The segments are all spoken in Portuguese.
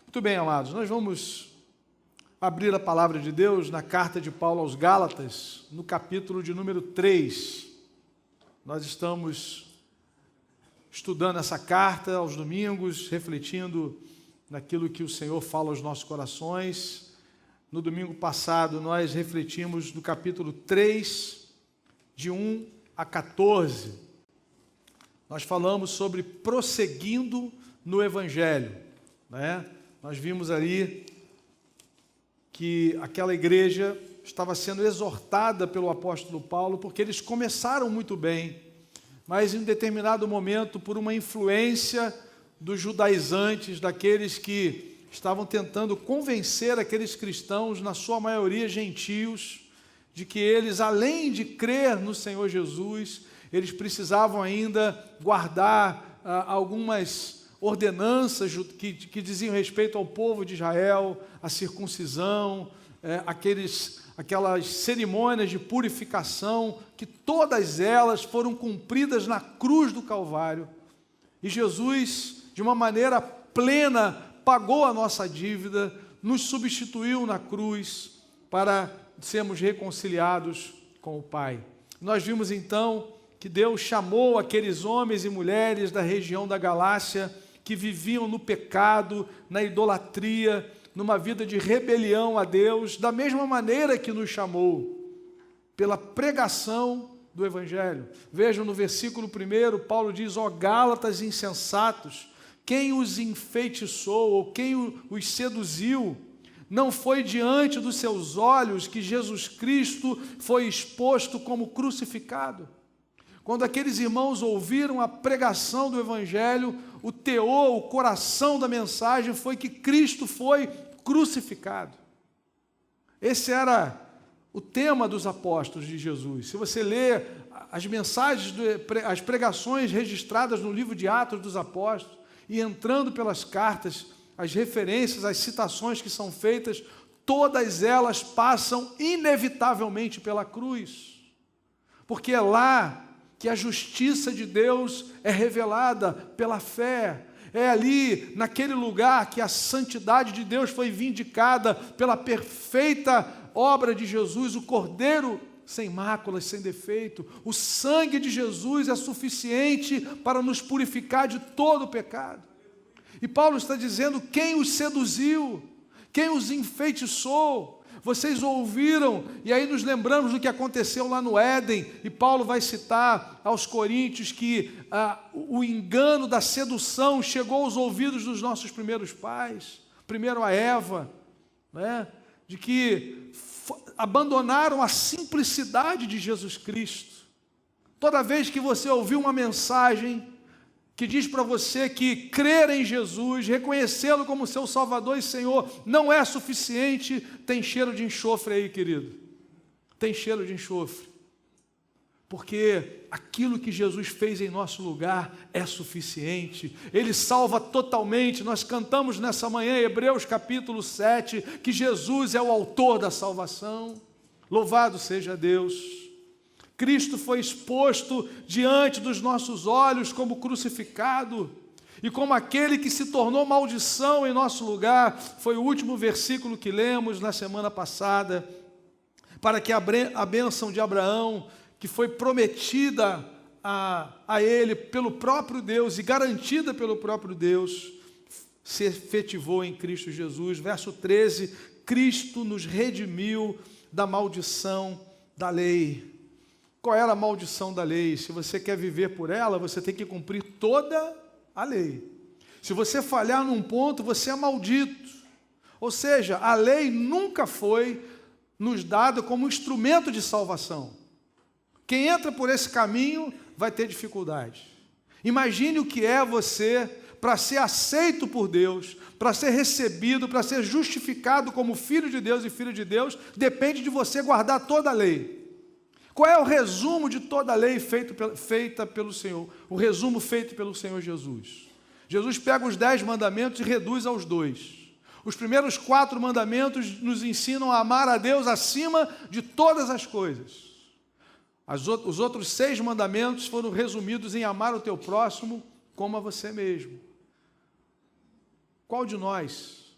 Muito bem, amados, nós vamos abrir a palavra de Deus na carta de Paulo aos Gálatas, no capítulo de número 3. Nós estamos estudando essa carta aos domingos, refletindo naquilo que o Senhor fala aos nossos corações. No domingo passado, nós refletimos no capítulo 3, de 1 a 14. Nós falamos sobre prosseguindo no Evangelho, né? Nós vimos ali que aquela igreja estava sendo exortada pelo apóstolo Paulo, porque eles começaram muito bem, mas em um determinado momento, por uma influência dos judaizantes, daqueles que estavam tentando convencer aqueles cristãos, na sua maioria gentios, de que eles, além de crer no Senhor Jesus, eles precisavam ainda guardar algumas ordenanças que diziam respeito ao povo de Israel, a circuncisão, aquelas cerimônias de purificação, que todas elas foram cumpridas na cruz do Calvário. E Jesus, de uma maneira plena, pagou a nossa dívida, nos substituiu na cruz para sermos reconciliados com o Pai. Nós vimos então que Deus chamou aqueles homens e mulheres da região da Galácia que viviam no pecado, na idolatria, numa vida de rebelião a Deus, da mesma maneira que nos chamou, pela pregação do Evangelho. Vejam no versículo 1, Paulo diz: ó Gálatas insensatos, quem os enfeitiçou ou quem os seduziu? Não foi diante dos seus olhos que Jesus Cristo foi exposto como crucificado? Quando aqueles irmãos ouviram a pregação do Evangelho, o teor, o coração da mensagem foi que Cristo foi crucificado. Esse era o tema dos apóstolos de Jesus. Se você ler as mensagens, as pregações registradas no livro de Atos dos Apóstolos, e entrando pelas cartas, as referências, as citações que são feitas, todas elas passam inevitavelmente pela cruz, porque é lá que a justiça de Deus é revelada pela fé. É ali, naquele lugar, que a santidade de Deus foi vindicada pela perfeita obra de Jesus, o Cordeiro sem máculas, sem defeito. O sangue de Jesus é suficiente para nos purificar de todo o pecado. E Paulo está dizendo: quem os seduziu? Quem os enfeitiçou? Vocês ouviram, e aí nos lembramos do que aconteceu lá no Éden, e Paulo vai citar aos Coríntios que o engano da sedução chegou aos ouvidos dos nossos primeiros pais, primeiro a Eva, né? De que abandonaram a simplicidade de Jesus Cristo. Toda vez que você ouviu uma mensagem que diz para você que crer em Jesus, reconhecê-lo como seu Salvador e Senhor, não é suficiente, tem cheiro de enxofre aí, querido. Tem cheiro de enxofre. Porque aquilo que Jesus fez em nosso lugar é suficiente. Ele salva totalmente. Nós cantamos nessa manhã, Hebreus capítulo 7, que Jesus é o autor da salvação. Louvado seja Deus. Cristo foi exposto diante dos nossos olhos como crucificado e como aquele que se tornou maldição em nosso lugar. Foi o último versículo que lemos na semana passada, para que a bênção de Abraão, que foi prometida a ele pelo próprio Deus e garantida pelo próprio Deus, se efetivou em Cristo Jesus. Verso 13, Cristo nos redimiu da maldição da lei. Qual era a maldição da lei? Se você quer viver por ela, você tem que cumprir toda a lei. Se você falhar num ponto, você é maldito. Ou seja, a lei nunca foi nos dada como instrumento de salvação. Quem entra por esse caminho vai ter dificuldade. Imagine o que é você, para ser aceito por Deus, para ser recebido, para ser justificado como filho de Deus e filho de Deus, depende de você guardar toda a lei. Qual é o resumo de toda a lei feita pelo Senhor? O resumo feito pelo Senhor Jesus. Jesus pega os 10 mandamentos e reduz aos 2. Os primeiros 4 mandamentos nos ensinam a amar a Deus acima de todas as coisas. Os outros 6 mandamentos foram resumidos em amar o teu próximo como a você mesmo. Qual de nós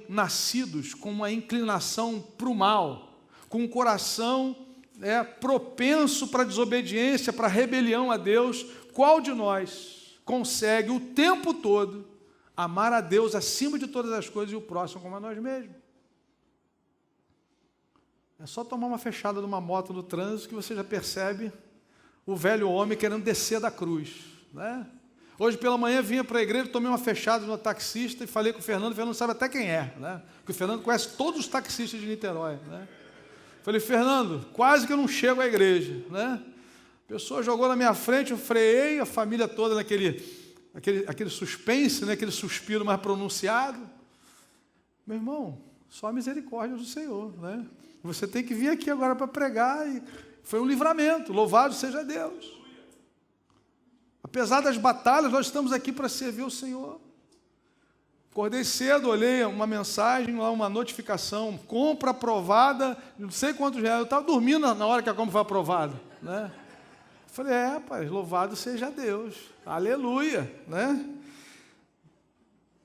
nascidos com uma inclinação para o mal, com um coração propenso para a desobediência, para a rebelião a Deus, qual de nós consegue o tempo todo amar a Deus acima de todas as coisas e o próximo como a nós mesmos? É só tomar uma fechada de uma moto no trânsito que você já percebe o velho homem querendo descer da cruz, né? Hoje pela manhã vinha para a igreja, tomei uma fechada no taxista e falei com o Fernando sabe até quem é, né? Porque o Fernando conhece todos os taxistas de Niterói, né? Falei, Fernando, quase que eu não chego à igreja, né? A pessoa jogou na minha frente, eu freiei, a família toda naquele suspense, né? Aquele suspiro mais pronunciado. Meu irmão, só a misericórdia do Senhor, né? Você tem que vir aqui agora para pregar, e foi um livramento, louvado seja Deus. Apesar das batalhas, nós estamos aqui para servir o Senhor. Acordei cedo, olhei uma mensagem, lá uma notificação, compra aprovada, não sei quantos reais, eu estava dormindo na hora que a compra foi aprovada, né? Falei, rapaz, louvado seja Deus, aleluia, né?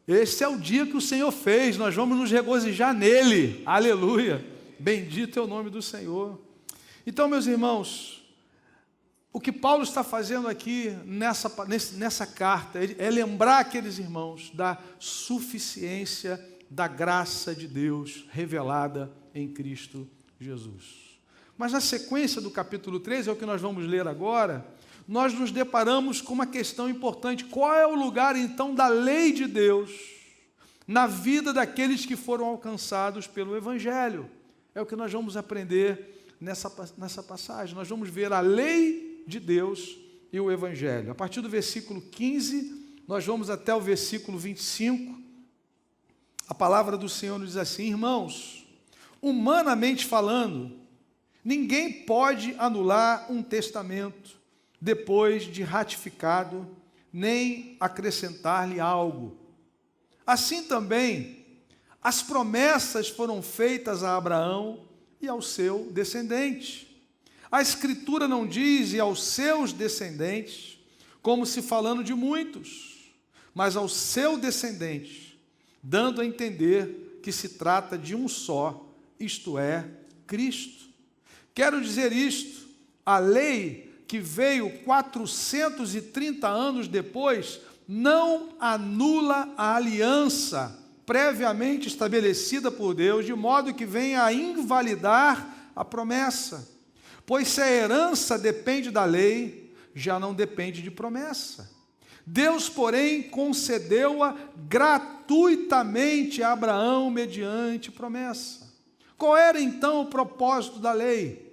Esse é o dia que o Senhor fez, nós vamos nos regozijar nele, aleluia. Bendito é o nome do Senhor. Então, meus irmãos, o que Paulo está fazendo aqui nessa carta é lembrar aqueles irmãos da suficiência da graça de Deus revelada em Cristo Jesus. Mas na sequência do capítulo 3, é o que nós vamos ler agora, nós nos deparamos com uma questão importante. Qual é o lugar, então, da lei de Deus na vida daqueles que foram alcançados pelo Evangelho? É o que nós vamos aprender nessa passagem. Nós vamos ver a lei de Deus e o Evangelho. A partir do versículo 15, nós vamos até o versículo 25. A palavra do Senhor nos diz assim: irmãos, humanamente falando, ninguém pode anular um testamento depois de ratificado, nem acrescentar-lhe algo. Assim também, as promessas foram feitas a Abraão e ao seu descendente. A Escritura não diz e aos seus descendentes, como se falando de muitos, mas ao seu descendente, dando a entender que se trata de um só, isto é, Cristo. Quero dizer isto: a lei que veio 430 anos depois não anula a aliança previamente estabelecida por Deus, de modo que venha a invalidar a promessa. Pois se a herança depende da lei, já não depende de promessa. Deus, porém, concedeu-a gratuitamente a Abraão mediante promessa. Qual era então o propósito da lei?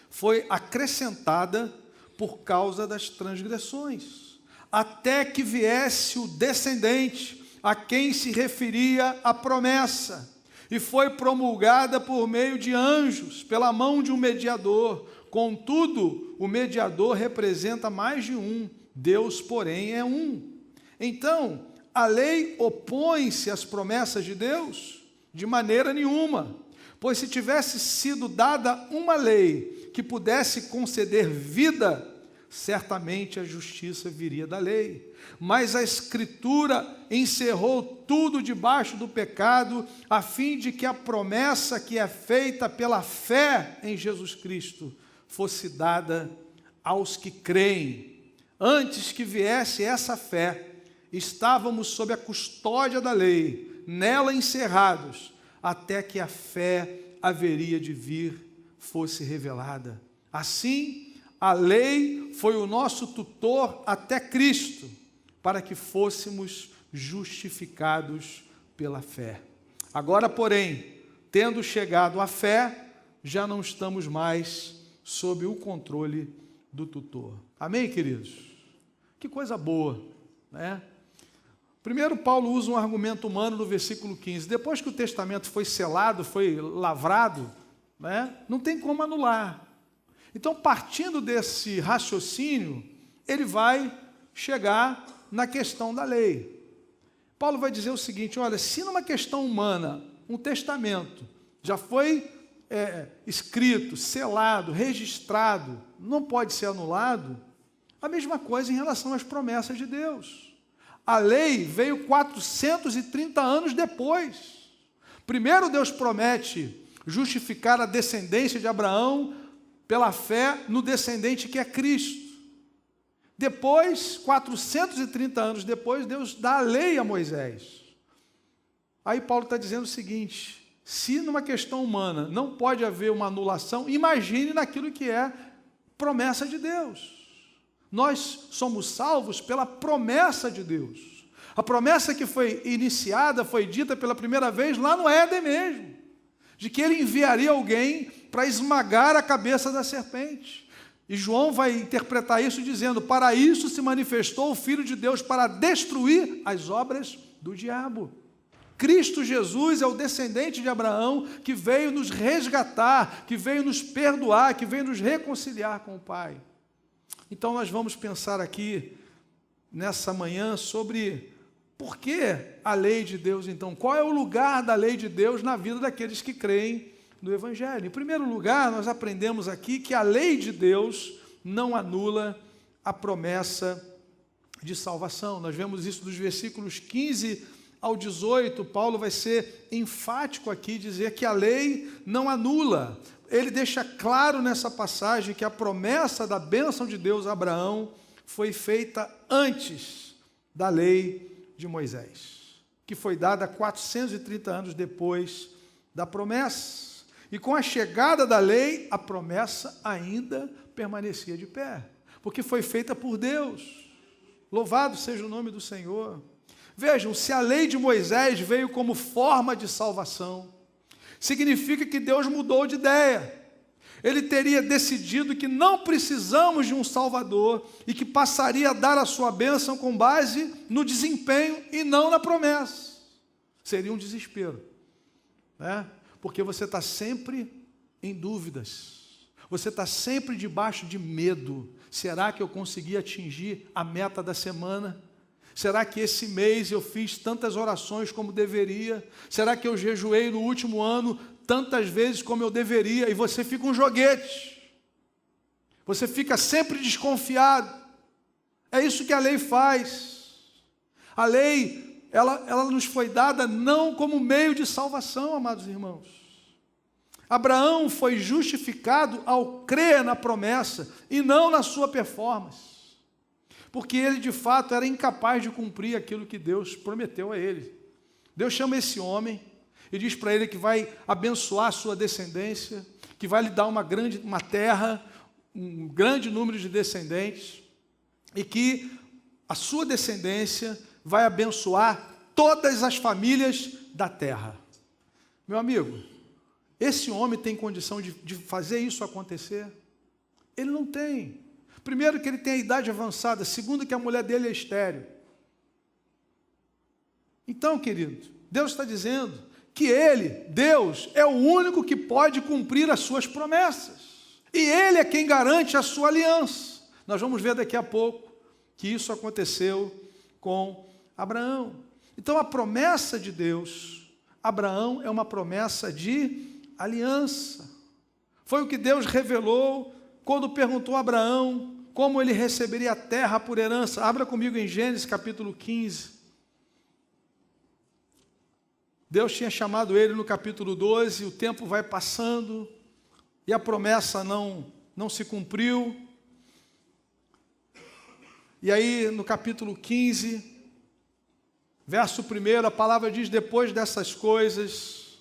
Foi acrescentada por causa das transgressões, até que viesse o descendente a quem se referia a promessa, e foi promulgada por meio de anjos, pela mão de um mediador. Contudo, o mediador representa mais de um, Deus, porém, é um. Então, a lei opõe-se às promessas de Deus? De maneira nenhuma, pois se tivesse sido dada uma lei que pudesse conceder vida, certamente a justiça viria da lei. Mas a Escritura encerrou tudo debaixo do pecado, a fim de que a promessa que é feita pela fé em Jesus Cristo fosse dada aos que creem. Antes que viesse essa fé, estávamos sob a custódia da lei, nela encerrados, até que a fé haveria de vir fosse revelada. Assim, a lei foi o nosso tutor até Cristo, para que fôssemos justificados pela fé. Agora, porém, tendo chegado à fé, já não estamos mais sob o controle do tutor. Amém, queridos? Que coisa boa, né? Primeiro, Paulo usa um argumento humano no versículo 15. Depois que o testamento foi selado, foi lavrado, né, não tem como anular. Então, partindo desse raciocínio, ele vai chegar na questão da lei. Paulo vai dizer o seguinte: olha, se numa questão humana, um testamento já foi escrito, selado, registrado, não pode ser anulado, a mesma coisa em relação às promessas de Deus. A lei veio 430 anos depois. Primeiro Deus promete justificar a descendência de Abraão pela fé no descendente que é Cristo. Depois, 430 anos depois, Deus dá a lei a Moisés. Aí Paulo está dizendo o seguinte: se numa questão humana não pode haver uma anulação, imagine naquilo que é promessa de Deus. Nós somos salvos pela promessa de Deus. A promessa que foi iniciada, foi dita pela primeira vez lá no Éden mesmo, de que ele enviaria alguém para esmagar a cabeça da serpente. E João vai interpretar isso dizendo: para isso se manifestou o Filho de Deus, para destruir as obras do diabo. Cristo Jesus é o descendente de Abraão que veio nos resgatar, que veio nos perdoar, que veio nos reconciliar com o Pai. Então nós vamos pensar aqui, nessa manhã, sobre por que a lei de Deus, então. Qual é o lugar da lei de Deus na vida daqueles que creem no Evangelho? Em primeiro lugar, nós aprendemos aqui que a lei de Deus não anula a promessa de salvação. Nós vemos isso dos versículos 15 ao 18, Paulo vai ser enfático aqui, dizer que a lei não anula. Ele deixa claro nessa passagem que a promessa da bênção de Deus a Abraão foi feita antes da lei de Moisés, que foi dada 430 anos depois da promessa. E com a chegada da lei, a promessa ainda permanecia de pé, porque foi feita por Deus. Louvado seja o nome do Senhor. Vejam, se a lei de Moisés veio como forma de salvação, significa que Deus mudou de ideia. Ele teria decidido que não precisamos de um Salvador e que passaria a dar a sua bênção com base no desempenho e não na promessa. Seria um desespero, né? Porque você está sempre em dúvidas, você está sempre debaixo de medo. Será que eu consegui atingir a meta da semana? Será que esse mês eu fiz tantas orações como deveria? Será que eu jejuei no último ano tantas vezes como eu deveria? E você fica um joguete. Você fica sempre desconfiado. É isso que a lei faz. A lei, ela nos foi dada não como meio de salvação, amados irmãos. Abraão foi justificado ao crer na promessa e não na sua performance. Porque ele, de fato, era incapaz de cumprir aquilo que Deus prometeu a ele. Deus chama esse homem e diz para ele que vai abençoar a sua descendência, que vai lhe dar uma terra, um grande número de descendentes, e que a sua descendência vai abençoar todas as famílias da terra. Meu amigo, esse homem tem condição de fazer isso acontecer? Ele não tem. Primeiro, que ele tem a idade avançada. Segundo, que a mulher dele é estéril. Então, querido, Deus está dizendo que ele, Deus, é o único que pode cumprir as suas promessas. E ele é quem garante a sua aliança. Nós vamos ver daqui a pouco que isso aconteceu com Abraão. Então, a promessa de Deus, Abraão, é uma promessa de aliança. Foi o que Deus revelou quando perguntou a Abraão como ele receberia a terra por herança. Abra comigo em Gênesis capítulo 15. Deus tinha chamado ele no capítulo 12, o tempo vai passando e a promessa não se cumpriu. E aí no capítulo 15, verso 1, a palavra diz: depois dessas coisas,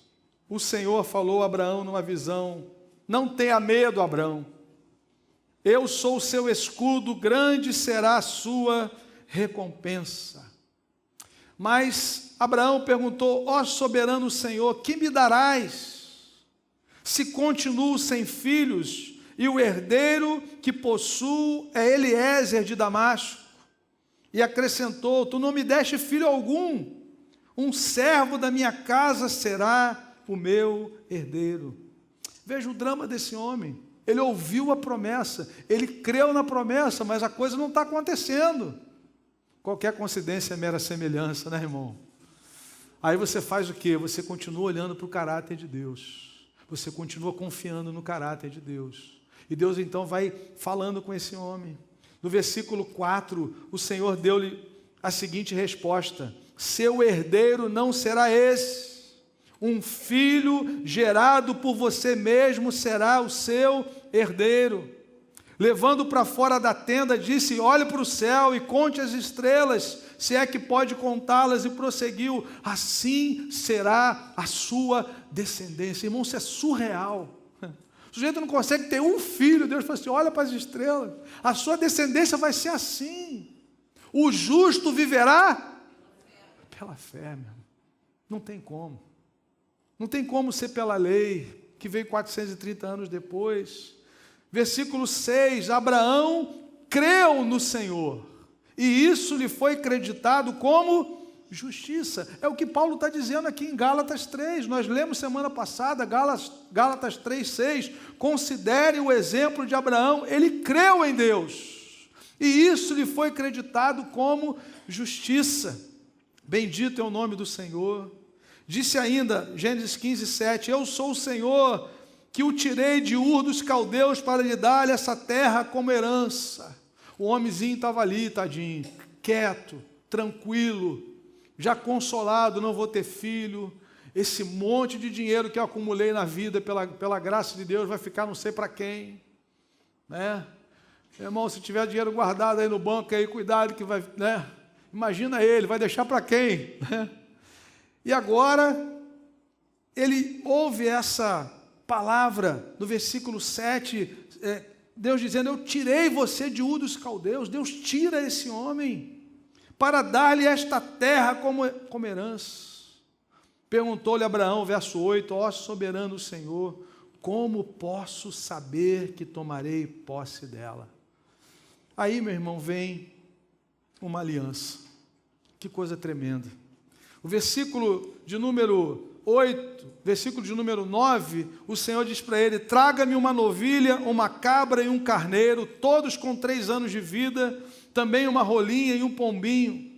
o Senhor falou a Abraão numa visão: não tenha medo, Abraão. Eu sou o seu escudo, grande será a sua recompensa. Mas Abraão perguntou: ó soberano Senhor, que me darás, se continuo sem filhos, e o herdeiro que possuo é Eliezer de Damasco? E acrescentou: tu não me deste filho algum, um servo da minha casa será o meu herdeiro. Veja o drama desse homem. Ele ouviu a promessa, ele creu na promessa, mas a coisa não está acontecendo. Qualquer coincidência é mera semelhança, né, irmão? Aí você faz o quê? Você continua olhando para o caráter de Deus. Você continua confiando no caráter de Deus. E Deus então vai falando com esse homem. No versículo 4, o Senhor deu-lhe a seguinte resposta: seu herdeiro não será esse. Um filho gerado por você mesmo será o seu herdeiro. Levando para fora da tenda, disse: olhe para o céu e conte as estrelas, se é que pode contá-las, e prosseguiu: assim será a sua descendência. Irmão, isso é surreal. O sujeito não consegue ter um filho. Deus fala assim: olha para as estrelas, a sua descendência vai ser assim. O justo viverá pela fé, meu irmão. Não tem como. Não tem como ser pela lei, que veio 430 anos depois. Versículo 6, Abraão creu no Senhor, e isso lhe foi creditado como justiça. É o que Paulo está dizendo aqui em Gálatas 3, nós lemos semana passada, Gálatas 3, 6, considere o exemplo de Abraão, ele creu em Deus, e isso lhe foi creditado como justiça. Bendito é o nome do Senhor. Disse ainda, Gênesis 15, 7, eu sou o Senhor que o tirei de Ur dos caldeus para lhe dar essa terra como herança. O homenzinho estava ali, tadinho, quieto, tranquilo, já consolado, não vou ter filho, esse monte de dinheiro que eu acumulei na vida, pela graça de Deus, vai ficar não sei para quem, né? Irmão, se tiver dinheiro guardado aí no banco, aí, cuidado que vai, né? Imagina ele, vai deixar para quem, né? E agora, ele ouve essa palavra, no versículo 7, Deus dizendo, eu tirei você de Ur dos caldeus. Deus tira esse homem, para dar-lhe esta terra como herança. Perguntou-lhe Abraão, verso 8, ó soberano Senhor, como posso saber que tomarei posse dela? Aí, meu irmão, vem uma aliança. Que coisa tremenda. O versículo de número 8, versículo de número 9, o Senhor diz para ele, traga-me uma novilha, uma cabra e um carneiro, todos com 3 anos de vida, também uma rolinha e um pombinho.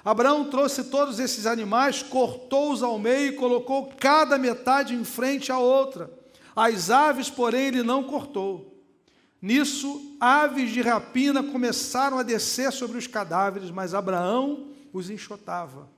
Abraão trouxe todos esses animais, cortou-os ao meio e colocou cada metade em frente à outra. As aves, porém, ele não cortou. Nisso, aves de rapina começaram a descer sobre os cadáveres, mas Abraão os enxotava.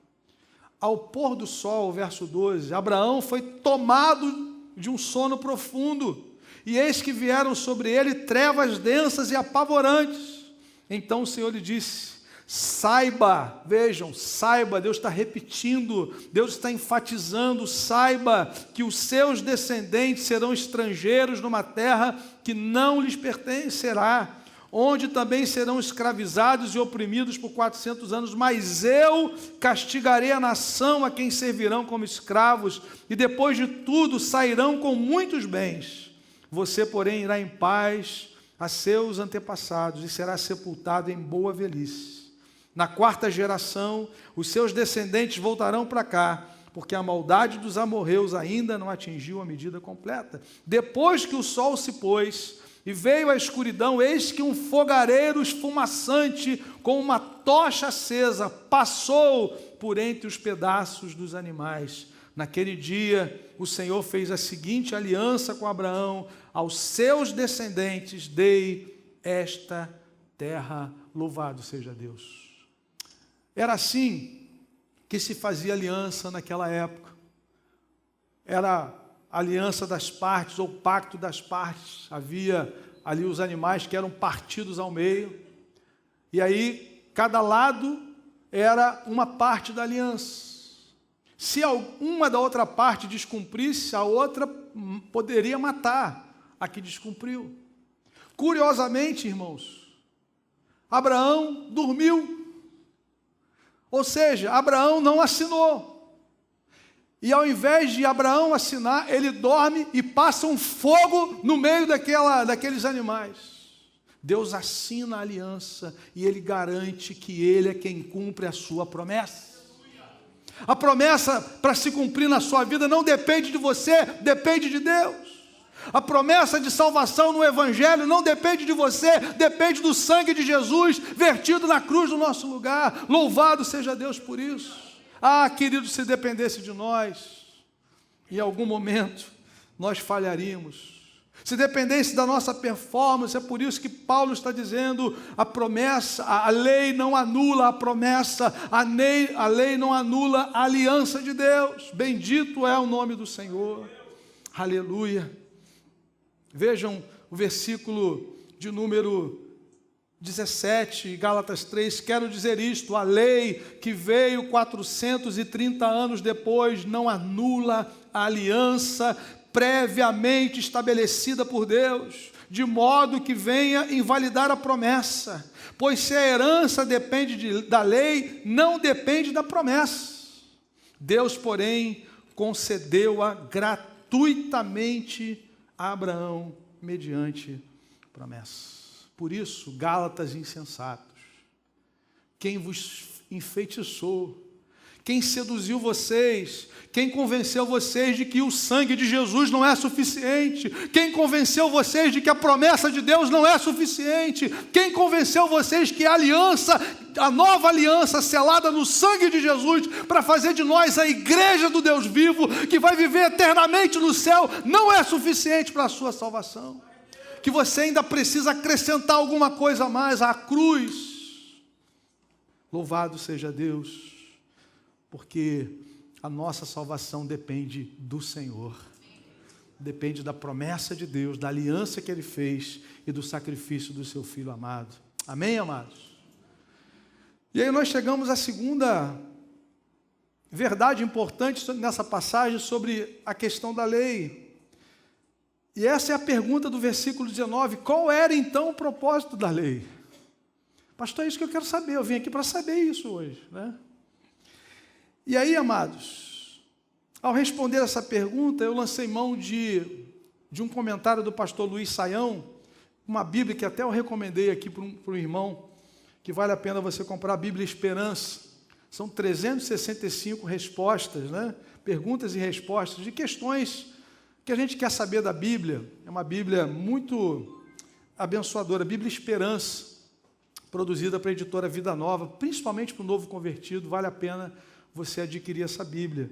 Ao pôr do sol, verso 12, Abraão foi tomado de um sono profundo, e eis que vieram sobre ele trevas densas e apavorantes. Então o Senhor lhe disse, saiba, vejam, saiba, Deus está repetindo, Deus está enfatizando, saiba que os seus descendentes serão estrangeiros numa terra que não lhes pertencerá, onde também serão escravizados e oprimidos por 400 anos, mas eu castigarei a nação a quem servirão como escravos, e depois de tudo sairão com muitos bens. Você, porém, irá em paz a seus antepassados, e será sepultado em boa velhice. Na 4ª geração, os seus descendentes voltarão para cá, porque a maldade dos amorreus ainda não atingiu a medida completa. Depois que o sol se pôs, e veio a escuridão, eis que um fogareiro esfumaçante, com uma tocha acesa, passou por entre os pedaços dos animais. Naquele dia, o Senhor fez a seguinte aliança com Abraão, aos seus descendentes dei esta terra, louvado seja Deus. Era assim que se fazia aliança naquela época. Era aliança das partes, ou pacto das partes. Havia ali os animais que eram partidos ao meio, e aí cada lado era uma parte da aliança. Se uma da outra parte descumprisse, a outra poderia matar a que descumpriu. Curiosamente, irmãos, Abraão dormiu, ou seja, Abraão não assinou. E ao invés de Abraão assinar, ele dorme e passa um fogo no meio daqueles animais. Deus assina a aliança e ele garante que ele é quem cumpre a sua promessa. A promessa para se cumprir na sua vida não depende de você, depende de Deus. A promessa de salvação no Evangelho não depende de você, depende do sangue de Jesus vertido na cruz no nosso lugar. Louvado seja Deus por isso. Ah, querido, se dependesse de nós, em algum momento nós falharíamos. Se dependesse da nossa performance, é por isso que Paulo está dizendo, a promessa, a lei não anula a promessa, a lei não anula a aliança de Deus. Bendito é o nome do Senhor. Aleluia. Vejam o versículo de número 17, Gálatas 3, quero dizer isto, a lei que veio 430 anos depois não anula a aliança previamente estabelecida por Deus, de modo que venha invalidar a promessa, pois se a herança depende da lei, não depende da promessa. Deus, porém, concedeu-a gratuitamente a Abraão, mediante promessa. Por isso, Gálatas insensatos, quem vos enfeitiçou, quem seduziu vocês, quem convenceu vocês de que o sangue de Jesus não é suficiente, quem convenceu vocês de que a promessa de Deus não é suficiente, quem convenceu vocês que a aliança, a nova aliança selada no sangue de Jesus, para fazer de nós a igreja do Deus vivo, que vai viver eternamente no céu, não é suficiente para a sua salvação, que você ainda precisa acrescentar alguma coisa a mais, a cruz. Louvado seja Deus, porque a nossa salvação depende do Senhor, depende da promessa de Deus, da aliança que Ele fez e do sacrifício do seu Filho amado. Amém, amados? E aí nós chegamos à segunda verdade importante nessa passagem sobre a questão da lei. E essa é a pergunta do versículo 19, qual era então o propósito da lei? Pastor, é isso que eu quero saber, eu vim aqui para saber isso hoje, né? E aí, amados, ao responder essa pergunta, eu lancei mão de um comentário do pastor Luiz Saião, uma Bíblia que até eu recomendei aqui para um irmão, que vale a pena você comprar, a Bíblia Esperança. São 365 respostas, né? Perguntas e respostas de questões que a gente quer saber da Bíblia. É uma Bíblia muito abençoadora, Bíblia Esperança, produzida para a editora Vida Nova, principalmente para o novo convertido, vale a pena você adquirir essa Bíblia.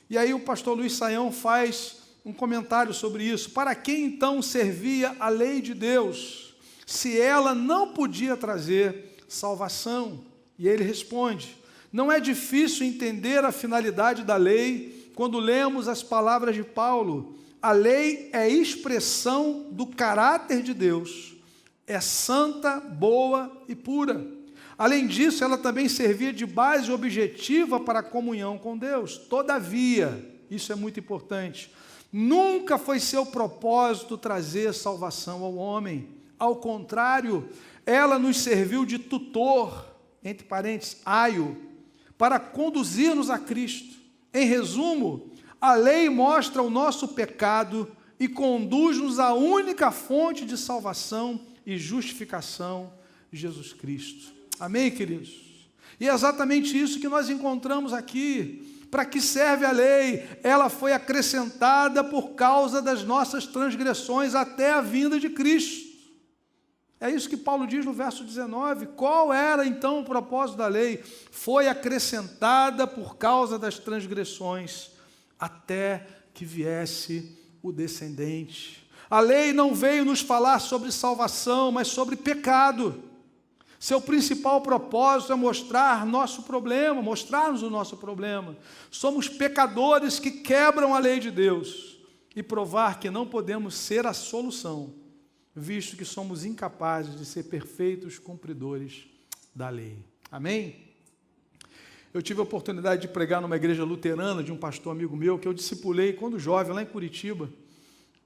E aí o pastor Luiz Saião faz um comentário sobre isso. Para quem então servia a lei de Deus, se ela não podia trazer salvação? E ele responde, não é difícil entender a finalidade da lei quando lemos as palavras de Paulo. A lei é expressão do caráter de Deus, é santa, boa e pura. Além disso, ela também servia de base objetiva para a comunhão com Deus. Todavia, isso é muito importante, nunca foi seu propósito trazer salvação ao homem. Ao contrário, ela nos serviu de tutor, entre parênteses, aio, para conduzir-nos a Cristo. Em resumo, a lei mostra o nosso pecado e conduz-nos à única fonte de salvação e justificação, Jesus Cristo. Amém, queridos? E é exatamente isso que nós encontramos aqui. Para que serve a lei? Ela foi acrescentada por causa das nossas transgressões até a vinda de Cristo. É isso que Paulo diz no verso 19. Qual era então o propósito da lei? Foi acrescentada por causa das transgressões até que viesse o descendente. A lei não veio nos falar sobre salvação, mas sobre pecado. Seu principal propósito é mostrar nosso problema, mostrar-nos o nosso problema. Somos pecadores que quebram a lei de Deus e provar que não podemos ser a solução, visto que somos incapazes de ser perfeitos cumpridores da lei. Amém? Eu tive a oportunidade de pregar numa igreja luterana de um pastor amigo meu, que eu discipulei quando jovem, lá em Curitiba,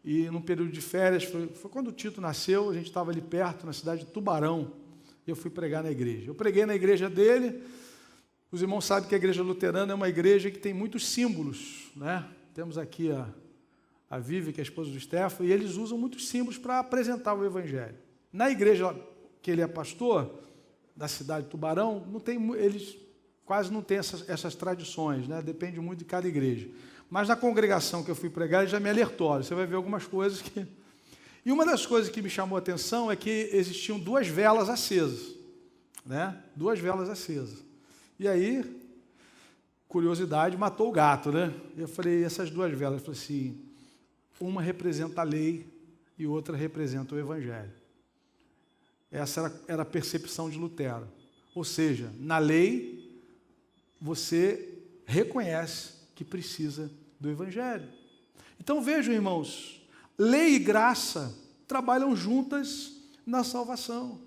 e num período de férias, foi quando o Tito nasceu, a gente estava ali perto, na cidade de Tubarão, e eu fui pregar na igreja. Eu preguei na igreja dele, os irmãos sabem que a igreja luterana é uma igreja que tem muitos símbolos, né? Temos aqui a Vivi, que é a esposa do Stefano, e eles usam muitos símbolos para apresentar o Evangelho. Na igreja que ele é pastor, da cidade de Tubarão, eles quase não têm essas tradições, né? Depende muito de cada igreja. Mas na congregação que eu fui pregar, ele já me alertou, olha, você vai ver algumas coisas que... E uma das coisas que me chamou a atenção é que existiam 2 velas acesas, né? 2 velas acesas. E aí, curiosidade, matou o gato, né? Eu falei, essas 2 velas, eu falei assim, uma representa a lei e outra representa o Evangelho. Essa era a percepção de Lutero. Ou seja, na lei, você reconhece que precisa do Evangelho. Então vejam, irmãos, lei e graça trabalham juntas na salvação.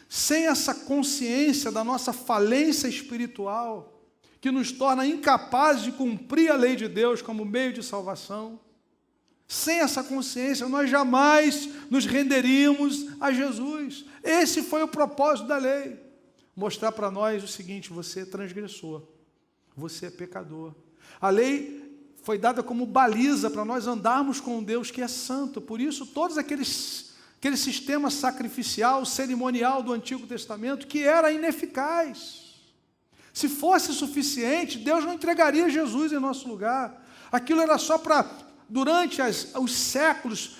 Sem essa consciência da nossa falência espiritual, que nos torna incapazes de cumprir a lei de Deus como meio de salvação, sem essa consciência, nós jamais nos renderíamos a Jesus. Esse foi o propósito da lei. Mostrar para nós o seguinte: você é transgressor, você é pecador. A lei foi dada como baliza para nós andarmos com um Deus que é santo. Por isso, todos aquele sistema sacrificial, cerimonial do Antigo Testamento, que era ineficaz. Se fosse suficiente, Deus não entregaria Jesus em nosso lugar. Aquilo era só para, durante os séculos,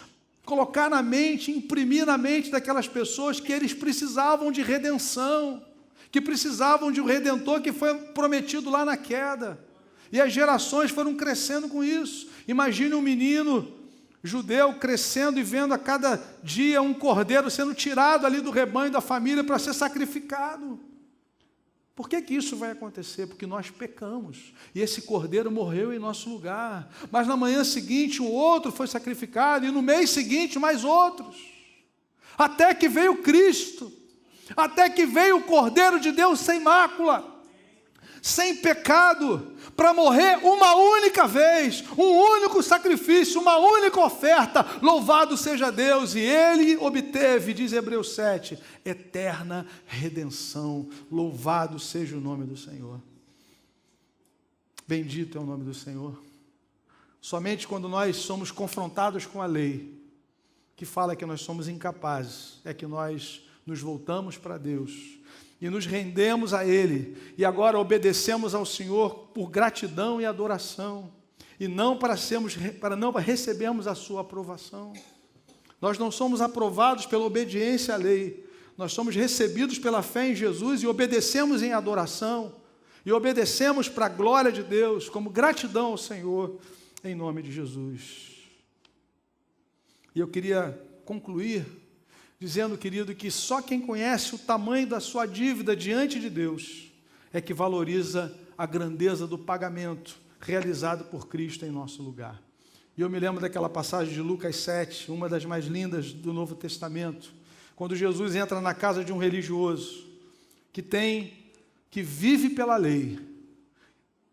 colocar na mente, imprimir na mente daquelas pessoas que eles precisavam de redenção, que precisavam de um Redentor que foi prometido lá na queda. E as gerações foram crescendo com isso. Imagine um menino judeu crescendo e vendo a cada dia um cordeiro sendo tirado ali do rebanho da família para ser sacrificado. Por que isso vai acontecer? Porque nós pecamos, e esse cordeiro morreu em nosso lugar. Mas na manhã seguinte, um outro foi sacrificado, e no mês seguinte, mais outros. Até que veio Cristo, até que veio o Cordeiro de Deus sem mácula, sem pecado, para morrer uma única vez, um único sacrifício, uma única oferta. Louvado seja Deus! E Ele obteve, diz Hebreus 7, eterna redenção. Louvado seja o nome do Senhor. Bendito é o nome do Senhor. Somente quando nós somos confrontados com a lei, que fala que nós somos incapazes, é que nós nos voltamos para Deus e nos rendemos a Ele, e agora obedecemos ao Senhor por gratidão e adoração, e não para recebermos a sua aprovação. Nós não somos aprovados pela obediência à lei, nós somos recebidos pela fé em Jesus e obedecemos em adoração, e obedecemos para a glória de Deus, como gratidão ao Senhor, em nome de Jesus. E eu queria concluir dizendo, querido, que só quem conhece o tamanho da sua dívida diante de Deus é que valoriza a grandeza do pagamento realizado por Cristo em nosso lugar. E eu me lembro daquela passagem de Lucas 7, uma das mais lindas do Novo Testamento, quando Jesus entra na casa de um religioso que vive pela lei.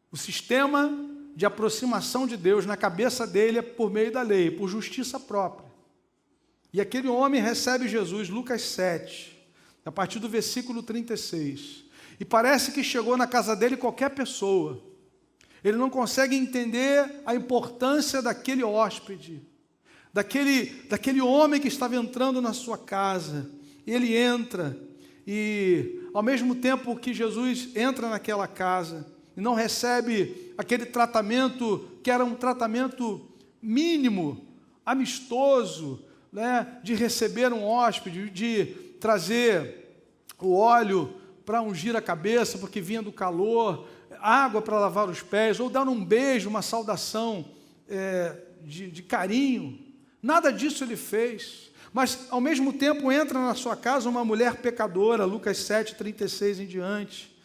O sistema de aproximação de Deus na cabeça dele é por meio da lei, por justiça própria. E aquele homem recebe Jesus, Lucas 7, a partir do versículo 36. E parece que chegou na casa dele qualquer pessoa. Ele não consegue entender a importância daquele hóspede, daquele homem que estava entrando na sua casa. Ele entra e, ao mesmo tempo que Jesus entra naquela casa e não recebe aquele tratamento, que era um tratamento mínimo, amistoso, de receber um hóspede, de trazer o óleo para ungir a cabeça, porque vinha do calor, água para lavar os pés, ou dar um beijo, uma saudação de carinho. Nada disso ele fez. Mas, ao mesmo tempo, entra na sua casa uma mulher pecadora, Lucas 7, 36 em diante.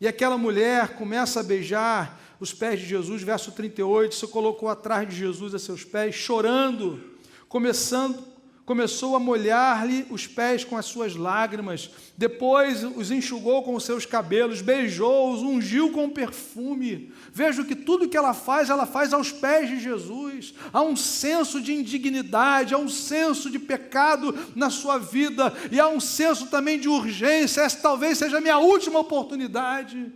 E aquela mulher começa a beijar os pés de Jesus, verso 38, se colocou atrás de Jesus a seus pés, chorando, começou a molhar-lhe os pés com as suas lágrimas, depois os enxugou com os seus cabelos, beijou-os, ungiu com perfume. Veja que tudo que ela faz aos pés de Jesus. Há um senso de indignidade, há um senso de pecado na sua vida, e há um senso também de urgência. Essa talvez seja a minha última oportunidade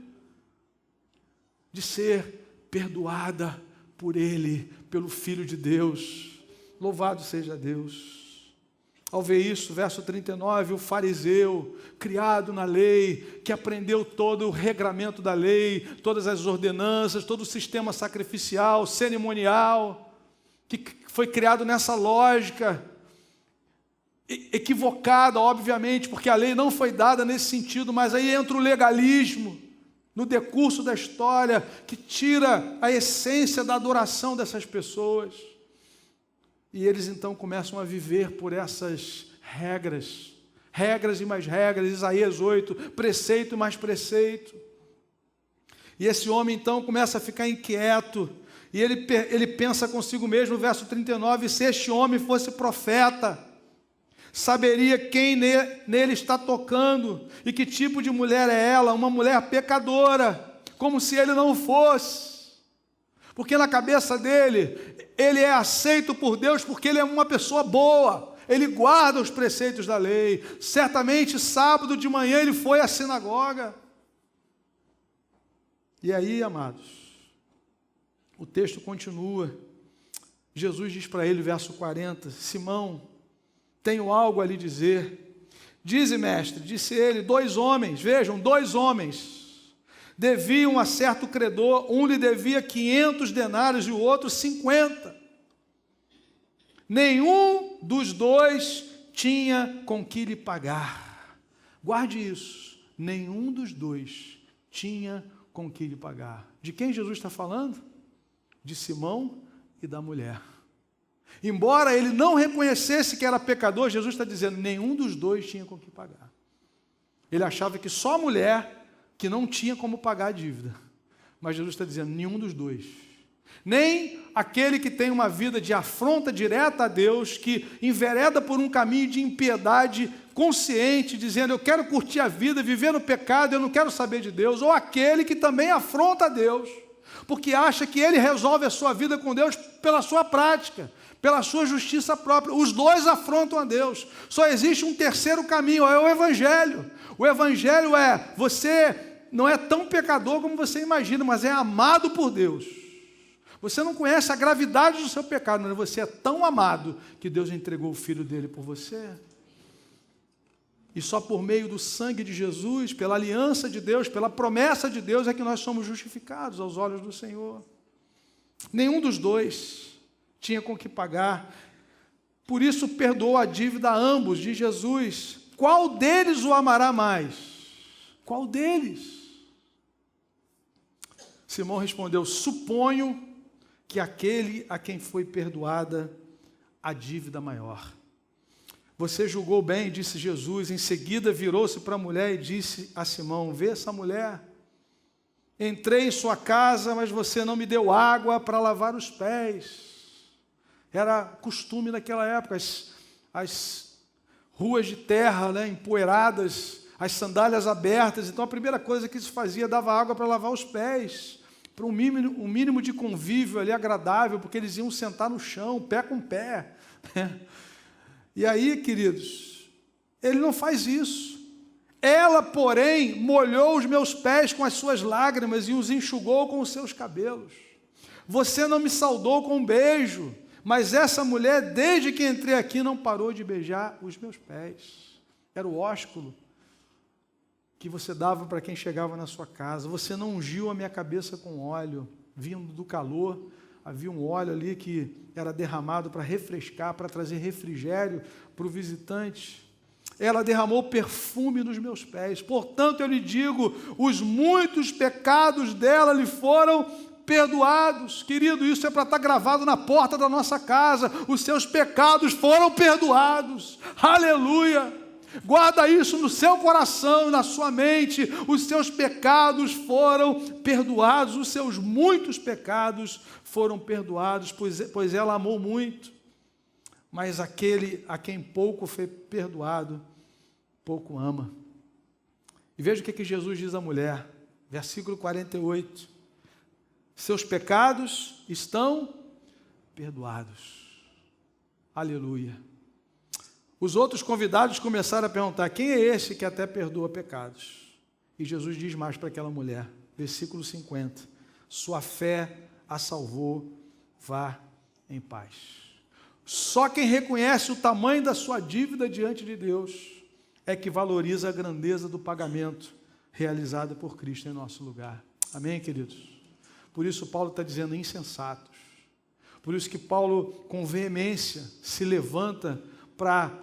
de ser perdoada por Ele, pelo Filho de Deus. Louvado seja Deus. Ao ver isso, verso 39, o fariseu, criado na lei, que aprendeu todo o regramento da lei, todas as ordenanças, todo o sistema sacrificial, cerimonial, que foi criado nessa lógica, equivocada, obviamente, porque a lei não foi dada nesse sentido, mas aí entra o legalismo, no decurso da história, que tira a essência da adoração dessas pessoas. E eles então começam a viver por essas regras, regras e mais regras, Isaías 8, preceito e mais preceito. E esse homem então começa a ficar inquieto, e ele pensa consigo mesmo, no verso 39, se este homem fosse profeta, saberia quem nele está tocando, e que tipo de mulher é ela, uma mulher pecadora, como se ele não fosse. Porque na cabeça dele, ele é aceito por Deus porque ele é uma pessoa boa, ele guarda os preceitos da lei. Certamente, sábado de manhã, ele foi à sinagoga. E aí, amados, o texto continua. Jesus diz para ele, verso 40, Simão, tenho algo a lhe dizer. Dize, mestre, disse ele, 2 homens, vejam, 2 homens, deviam a certo credor, um lhe devia 500 denários e o outro 50. Nenhum dos 2 tinha com que lhe pagar. Guarde isso, nenhum dos 2 tinha com que lhe pagar. De quem Jesus está falando? De Simão e da mulher. Embora ele não reconhecesse que era pecador, Jesus está dizendo, nenhum dos 2 tinha com que pagar. Ele achava que só a mulher que não tinha como pagar a dívida. Mas Jesus está dizendo, nenhum dos 2. Nem aquele que tem uma vida de afronta direta a Deus, que envereda por um caminho de impiedade consciente, dizendo, eu quero curtir a vida, viver no pecado, eu não quero saber de Deus. Ou aquele que também afronta a Deus, porque acha que ele resolve a sua vida com Deus pela sua prática, pela sua justiça própria. Os 2 afrontam a Deus. Só existe um terceiro caminho, é o Evangelho. O Evangelho é, você não é tão pecador como você imagina, mas é amado por Deus. Você não conhece a gravidade do seu pecado, mas você é tão amado que Deus entregou o Filho dele por você. E só por meio do sangue de Jesus, pela aliança de Deus, pela promessa de Deus, é que nós somos justificados aos olhos do Senhor. Nenhum dos 2 tinha com que pagar. Por isso perdoou a dívida a ambos, diz Jesus. Qual deles o amará mais? Qual deles? Simão respondeu, suponho que aquele a quem foi perdoada a dívida maior. Você julgou bem, disse Jesus. Em seguida virou-se para a mulher e disse a Simão, vê essa mulher? Entrei em sua casa, mas você não me deu água para lavar os pés. Era costume naquela época, as ruas de terra, né, empoeiradas, as sandálias abertas. Então a primeira coisa que se fazia, dava água para lavar os pés, para um mínimo de convívio ali agradável, porque eles iam sentar no chão, pé com pé. E aí, queridos, ele não faz isso. Ela, porém, molhou os meus pés com as suas lágrimas e os enxugou com os seus cabelos. Você não me saudou com um beijo, mas essa mulher, desde que entrei aqui, não parou de beijar os meus pés. Era o ósculo que você dava para quem chegava na sua casa. Você não ungiu a minha cabeça com óleo, vindo do calor, havia um óleo ali que era derramado para refrescar, para trazer refrigério para o visitante. Ela derramou perfume nos meus pés. Portanto, eu lhe digo, os muitos pecados dela lhe foram perdoados. Querido, isso é para estar gravado na porta da nossa casa. Os seus pecados foram perdoados. Aleluia! Guarda isso no seu coração, na sua mente. Os seus pecados foram perdoados, os seus muitos pecados foram perdoados, pois ela amou muito. Mas aquele a quem pouco foi perdoado, pouco ama. E veja o que Jesus diz à mulher, versículo 48. Seus pecados estão perdoados. Aleluia. Os outros convidados começaram a perguntar, quem é esse que até perdoa pecados? E Jesus diz mais para aquela mulher, versículo 50, sua fé a salvou, vá em paz. Só quem reconhece o tamanho da sua dívida diante de Deus é que valoriza a grandeza do pagamento realizado por Cristo em nosso lugar. Amém, queridos? Por isso Paulo está dizendo insensatos. Por isso que Paulo, com veemência, se levanta para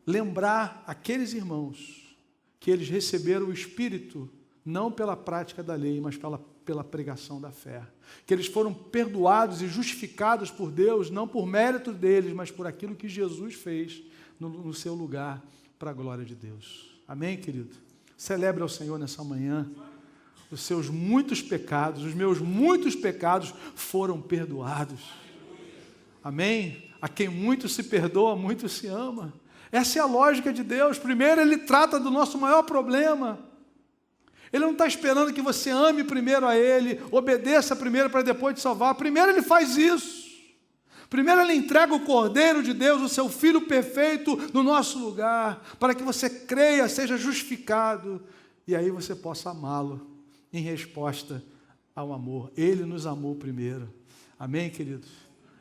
lembrar aqueles irmãos que eles receberam o Espírito não pela prática da lei, mas pela pregação da fé. Que eles foram perdoados e justificados por Deus, não por mérito deles, mas por aquilo que Jesus fez no seu lugar, para a glória de Deus. Amém, querido? Celebre ao Senhor nessa manhã. Os seus muitos pecados, os meus muitos pecados foram perdoados. Amém? A quem muito se perdoa, muito se ama. Essa é a lógica de Deus. Primeiro Ele trata do nosso maior problema. Ele não está esperando que você ame primeiro a Ele, obedeça primeiro para depois te salvar. Primeiro Ele faz isso. Primeiro Ele entrega o Cordeiro de Deus, o seu Filho perfeito, no nosso lugar, para que você creia, seja justificado, e aí você possa amá-lo em resposta ao amor. Ele nos amou primeiro. Amém, queridos?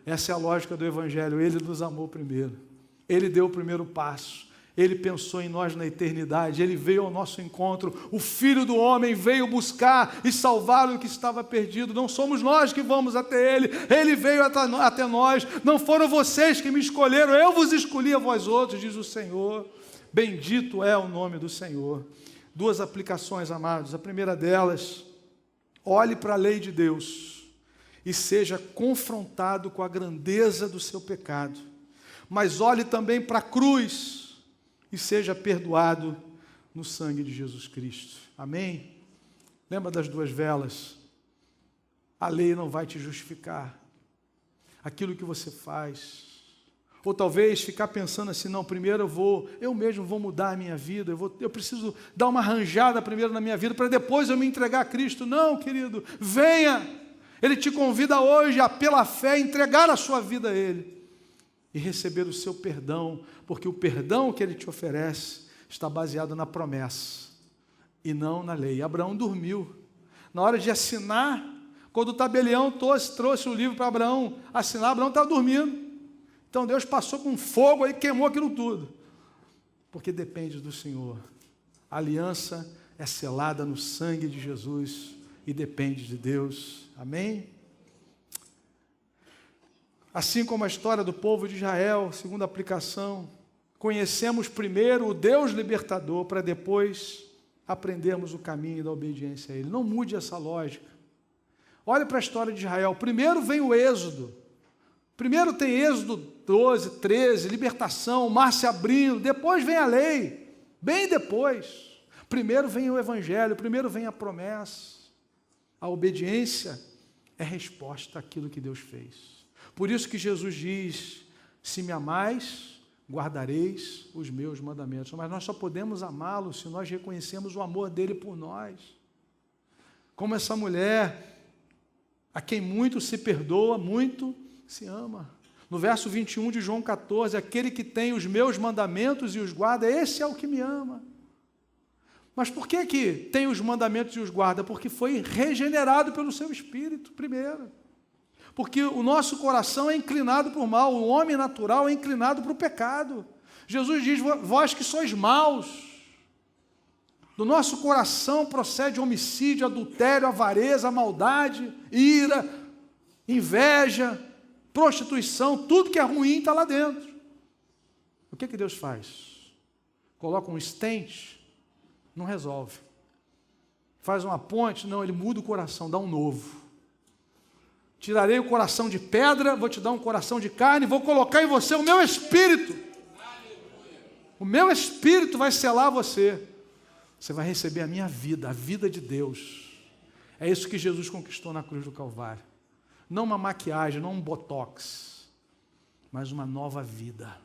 Essa é a lógica do Evangelho. Ele nos amou primeiro. Ele deu o primeiro passo. Ele pensou em nós na eternidade. Ele veio ao nosso encontro. O Filho do Homem veio buscar e salvar o que estava perdido. Não somos nós que vamos até Ele. Ele veio até nós. Não foram vocês que me escolheram. Eu vos escolhi a vós outros, diz o Senhor. Bendito é o nome do Senhor. Duas aplicações, amados. A primeira delas, olhe para a lei de Deus e seja confrontado com a grandeza do seu pecado. Mas olhe também para a cruz e seja perdoado no sangue de Jesus Cristo. Amém? Lembra das duas velas? A lei não vai te justificar. Aquilo que você faz. Ou talvez ficar pensando assim, não, primeiro eu mesmo vou mudar a minha vida, eu preciso dar uma arranjada primeiro na minha vida, para depois eu me entregar a Cristo. Não, querido, venha, Ele te convida hoje a, pela fé, entregar a sua vida a Ele, e receber o seu perdão, porque o perdão que Ele te oferece, está baseado na promessa, e não na lei. Abraão dormiu, na hora de assinar, quando o tabelião trouxe o livro para Abraão assinar, Abraão estava dormindo. Então Deus passou com fogo e queimou aquilo tudo. Porque depende do Senhor. A aliança é selada no sangue de Jesus e depende de Deus. Amém? Assim como a história do povo de Israel, segunda aplicação, conhecemos primeiro o Deus libertador para depois aprendermos o caminho da obediência a Ele. Não mude essa lógica. Olhe para a história de Israel. Primeiro vem o Êxodo. Primeiro tem Êxodo 12, 13, libertação, o mar se abrindo, depois vem a lei, bem depois. Primeiro vem o Evangelho, primeiro vem a promessa. A obediência é resposta àquilo que Deus fez. Por isso que Jesus diz, se me amais, guardareis os meus mandamentos. Mas nós só podemos amá-lo se nós reconhecemos o amor dele por nós. Como essa mulher, a quem muito se perdoa, muito se ama. No verso 21 de João 14, aquele que tem os meus mandamentos e os guarda, esse é o que me ama. Mas por que tem os mandamentos e os guarda? Porque foi regenerado pelo seu Espírito, primeiro. Porque o nosso coração é inclinado para o mal, o homem natural é inclinado para o pecado. Jesus diz, vós que sois maus, do nosso coração procede homicídio, adultério, avareza, maldade, ira, inveja, prostituição, tudo que é ruim está lá dentro. O que Deus faz? Coloca um stent, não resolve. Faz uma ponte, não, Ele muda o coração, dá um novo. Tirarei o coração de pedra, vou te dar um coração de carne, vou colocar em você o meu Espírito. O meu Espírito vai selar você. Você vai receber a minha vida, a vida de Deus. É isso que Jesus conquistou na cruz do Calvário. Não uma maquiagem, não um botox, mas uma nova vida.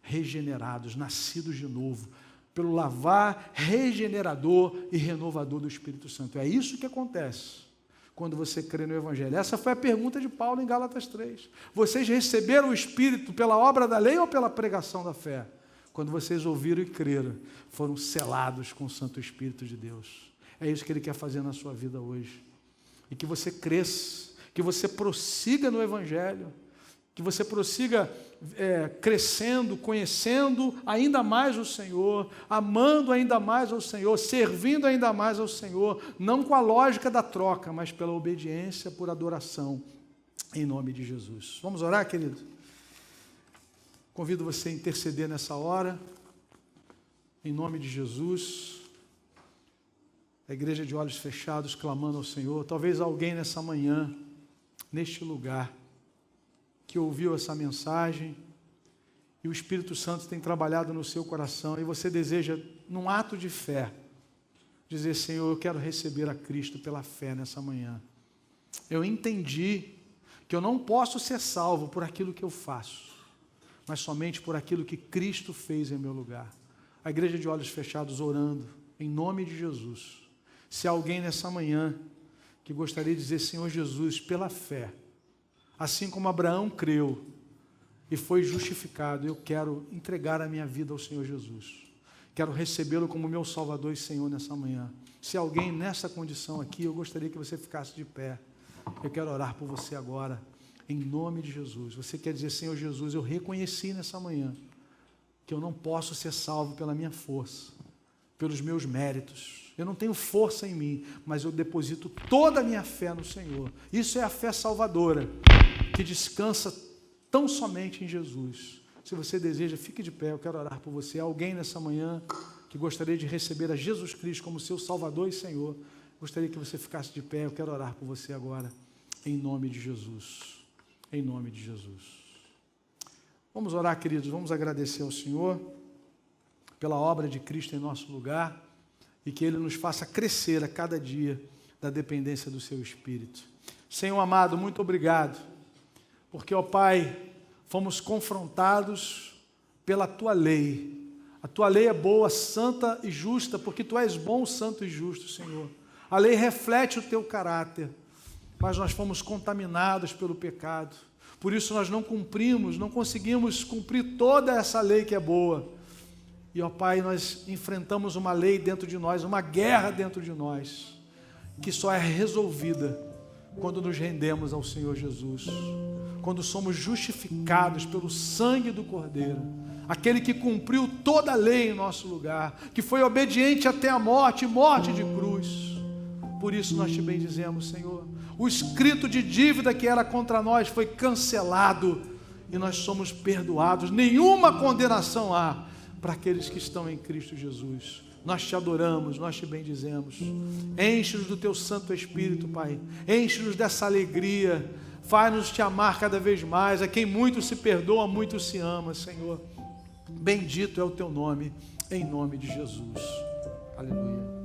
Regenerados, nascidos de novo, pelo lavar regenerador e renovador do Espírito Santo. É isso que acontece quando você crê no Evangelho. Essa foi a pergunta de Paulo em Gálatas 3. Vocês receberam o Espírito pela obra da lei ou pela pregação da fé? Quando vocês ouviram e creram, foram selados com o Santo Espírito de Deus. É isso que Ele quer fazer na sua vida hoje. E que você cresça, que você prossiga no Evangelho, que você prossiga crescendo, conhecendo ainda mais o Senhor, amando ainda mais ao Senhor, servindo ainda mais ao Senhor, não com a lógica da troca, mas pela obediência, por adoração, em nome de Jesus. Vamos orar, querido? Convido você a interceder nessa hora, em nome de Jesus. A igreja de olhos fechados, clamando ao Senhor. Talvez alguém nessa manhã, neste lugar, que ouviu essa mensagem e o Espírito Santo tem trabalhado no seu coração e você deseja, num ato de fé, dizer: Senhor, eu quero receber a Cristo pela fé nessa manhã. Eu entendi que eu não posso ser salvo por aquilo que eu faço, mas somente por aquilo que Cristo fez em meu lugar. A igreja de olhos fechados orando, em nome de Jesus. Se há alguém nessa manhã que gostaria de dizer: Senhor Jesus, pela fé, assim como Abraão creu e foi justificado, eu quero entregar a minha vida ao Senhor Jesus. Quero recebê-lo como meu Salvador e Senhor nessa manhã. Se há alguém nessa condição aqui, eu gostaria que você ficasse de pé. Eu quero orar por você agora, em nome de Jesus. Você quer dizer: Senhor Jesus, eu reconheci nessa manhã que eu não posso ser salvo pela minha força, pelos meus méritos. Eu não tenho força em mim, mas eu deposito toda a minha fé no Senhor. Isso é a fé salvadora, que descansa tão somente em Jesus. Se você deseja, fique de pé, eu quero orar por você. Alguém nessa manhã que gostaria de receber a Jesus Cristo como seu Salvador e Senhor, gostaria que você ficasse de pé, eu quero orar por você agora, em nome de Jesus. Em nome de Jesus. Vamos orar, queridos, vamos agradecer ao Senhor pela obra de Cristo em nosso lugar e que Ele nos faça crescer a cada dia da dependência do Seu Espírito. Senhor amado, muito obrigado, porque, ó Pai, fomos confrontados pela Tua lei. A Tua lei é boa, santa e justa, porque Tu és bom, santo e justo, Senhor. A lei reflete o Teu caráter, mas nós fomos contaminados pelo pecado. Por isso nós não cumprimos, não conseguimos cumprir toda essa lei que é boa. E, ó Pai, nós enfrentamos uma lei dentro de nós, uma guerra dentro de nós, que só é resolvida quando nos rendemos ao Senhor Jesus, quando somos justificados pelo sangue do Cordeiro, aquele que cumpriu toda a lei em nosso lugar, que foi obediente até a morte, morte de cruz. Por isso nós te bendizemos, Senhor. O escrito de dívida que era contra nós foi cancelado e nós somos perdoados. Nenhuma condenação há para aqueles que estão em Cristo Jesus. Nós te adoramos, nós te bendizemos. Enche-nos do Teu Santo Espírito, Pai. Enche-nos dessa alegria. Faz-nos te amar cada vez mais. A quem muito se perdoa, muito se ama, Senhor. Bendito é o Teu nome, em nome de Jesus. Aleluia.